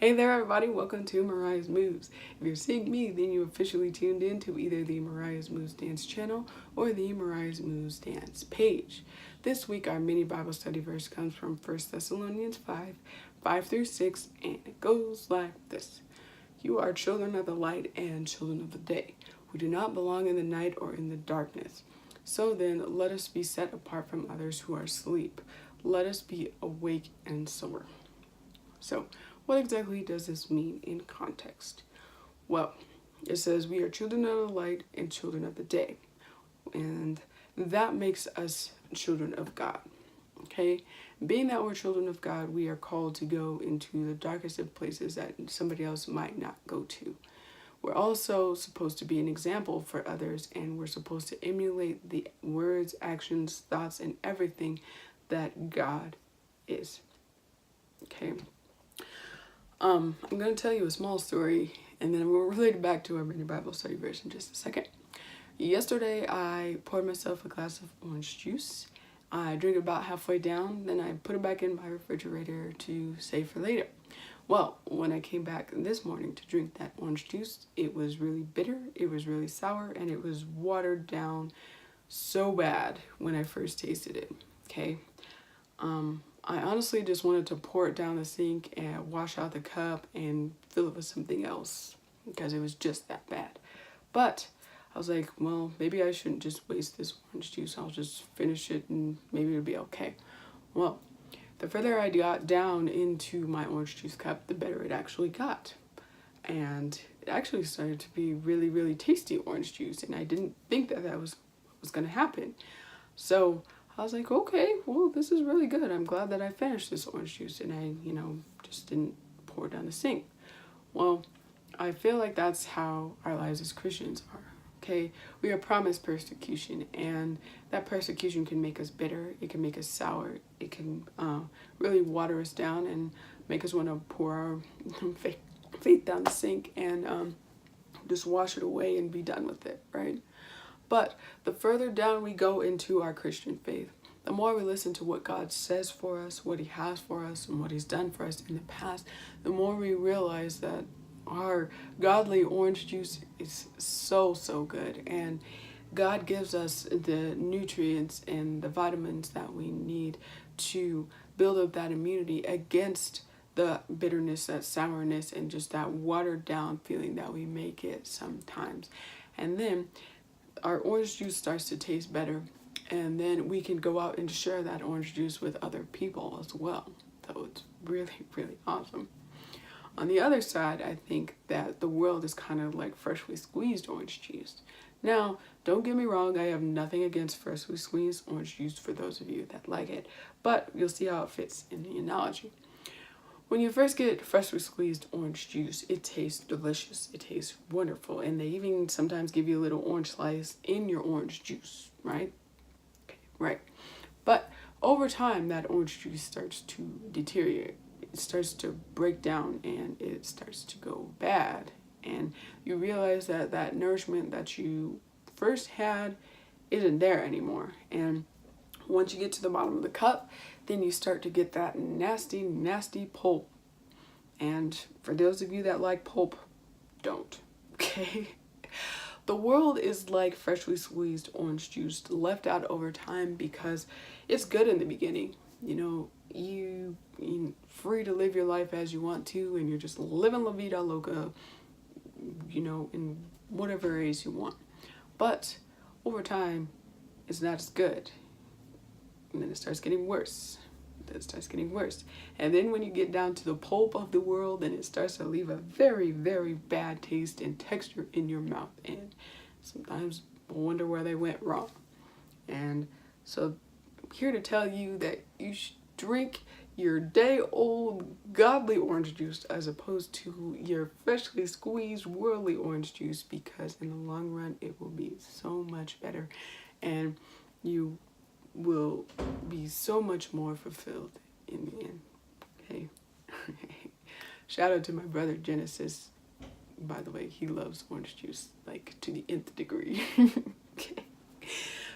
Hey there everybody, welcome to Moriah's Moves. If you're seeing me, then you officially tuned in to either the Moriah's Moves Dance channel or the Moriah's Moves Dance page. This week our mini Bible study verse comes from 1 Thessalonians 5 through 6, and it goes like this. You are children of the light and children of the day, who do not belong in the night or in the darkness. So then, let us be set apart from others who are asleep. Let us be awake and sober. So, what exactly does this mean in context? Well, it says we are children of the light and children of the day. And that makes us children of God. Okay? Being that we're children of God, we are called to go into the darkest of places that somebody else might not go to. We're also supposed to be an example for others, and we're supposed to emulate the words, actions, thoughts, and everything that God is. Okay? I'm going to tell you a small story, and then we'll relate it back to our mini Bible study verse in just a second. Yesterday, I poured myself a glass of orange juice. I drank it about halfway down, then I put it back in my refrigerator to save for later. Well, when I came back this morning to drink that orange juice, it was really bitter, it was really sour, and it was watered down so bad when I first tasted it, okay? I honestly just wanted to pour it down the sink and wash out the cup and fill it with something else because it was just that bad. But I was like, well, maybe I shouldn't just waste this orange juice. I'll just finish it and maybe it'll be okay. Well, the further I got down into my orange juice cup, the better it actually got. And it actually started to be really, really tasty orange juice. And I didn't think that was going to happen. So I was like, okay, well, this is really good. I'm glad that I finished this orange juice and I, just didn't pour it down the sink. Well, I feel like that's how our lives as Christians are, okay? We are promised persecution, and that persecution can make us bitter. It can make us sour. It can really water us down and make us want to pour our faith down the sink and just wash it away and be done with it, right? But the further down we go into our Christian faith, the more we listen to what God says for us, what He has for us, and what He's done for us in the past, the more we realize that our godly orange juice is so, so good. And God gives us the nutrients and the vitamins that we need to build up that immunity against the bitterness, that sourness, and just that watered down feeling that we may get sometimes. And then our orange juice starts to taste better, and then we can go out and share that orange juice with other people as well. So it's really, really awesome. On the other side, I think that the world is kind of like freshly squeezed orange juice. Now, don't get me wrong, I have nothing against freshly squeezed orange juice for those of you that like it, but you'll see how it fits in the analogy. When you first get freshly squeezed orange juice, it tastes delicious. It tastes wonderful. And they even sometimes give you a little orange slice in your orange juice, right? Okay, right. But over time, that orange juice starts to deteriorate. It starts to break down and it starts to go bad. And you realize that that nourishment that you first had isn't there anymore. And once you get to the bottom of the cup, then you start to get that nasty, nasty pulp. And for those of you that like pulp, don't, okay? The world is like freshly squeezed orange juice left out over time because it's good in the beginning. You're free to live your life as you want to, and you're just living la vida loca, in whatever areas you want. But over time, it's not as good. And then it starts getting worse. Then it starts getting worse. And then when you get down to the pulp of the world, then it starts to leave a very, very bad taste and texture in your mouth. And sometimes wonder where they went wrong. And so I'm here to tell you that you should drink your day-old godly orange juice as opposed to your freshly squeezed worldly orange juice, because in the long run, it will be so much better. And you will be so much more fulfilled in the end. Okay. Shout out to my brother Genesis. By the way, he loves orange juice like to the nth degree. Okay.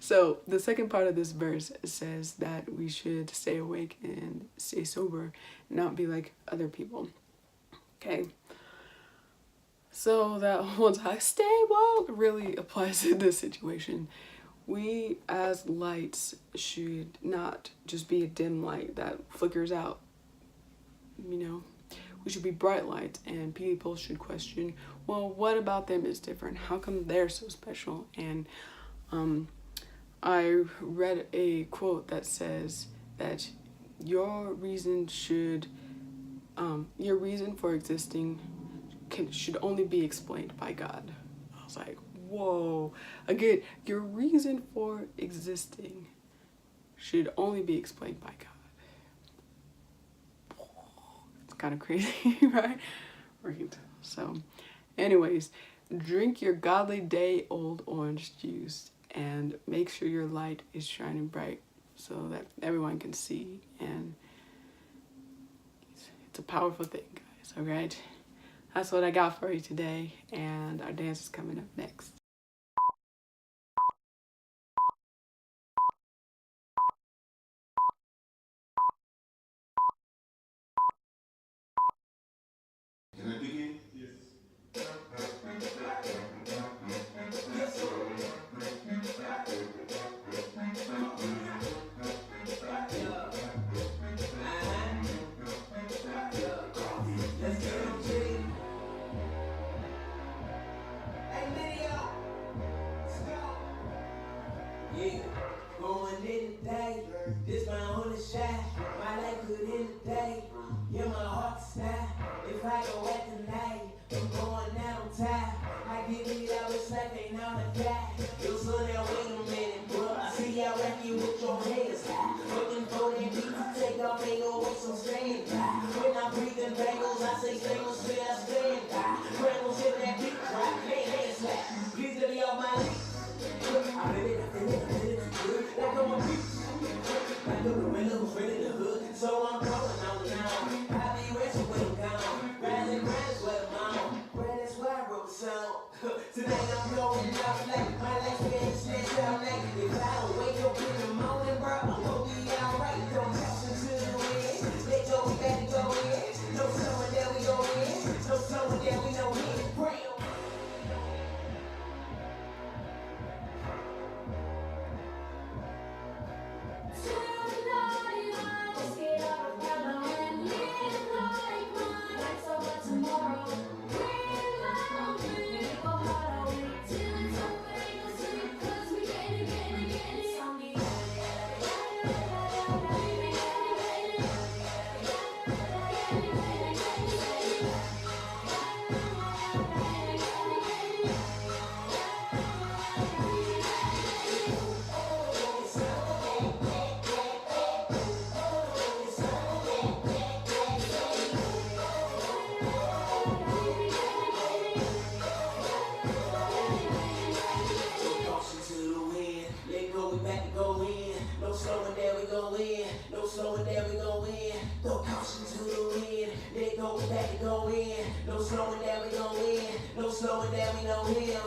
So the second part of this verse says that we should stay awake and stay sober, not be like other people. Okay. So that one's high stay woke really applies to this situation. We as lights should not just be a dim light that flickers out. You know, we should be bright lights, and people should question, well, what about them is different? How come they're so special? And I read a quote that says that your reason for existing should only be explained by God. I was like, whoa. Again, your reason for existing should only be explained by God. It's kind of crazy, right? Right. So, anyways, drink your godly day-old orange juice and make sure your light is shining bright so that everyone can see. And it's a powerful thing, guys, all right? That's what I got for you today, and our dance is coming up next. Can I begin? Yes. Let's get it, G. Hey, Mineo. Let's go. Yeah. Going in today. This my only shot. My life good in the day. Yeah, my heart's style. If I go at the night, I'm going out on time. I give it out, it's like ain't on a guy. Yo, so now wait a minute, bro. I see y'all wreck you with your hands high. Looking for that beat to take off, ain't no way, so stand by. When I'm breathing bangles, I say bangles, say I stand by. Bangles in that beat drop, hands slap. Please let me off my leash. I feel it good. Like I'm a beast. Like a gorilla who's ready to hood. So I'm calling on now. I be resting when I'm gone. Rising grind is what I'm on. Bread is why I wrote the song. Tonight I'm going out late. My life's been snatched out late. If I don't wake up in the morning, bro, I'm gonna be alright. Don't toss into the wind. Let go, we gotta go in. No summer that we go in. No summer that we know in. Pray. No slowing down, we gon' win. No slowing down, we know him.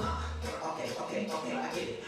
Okay, I get it.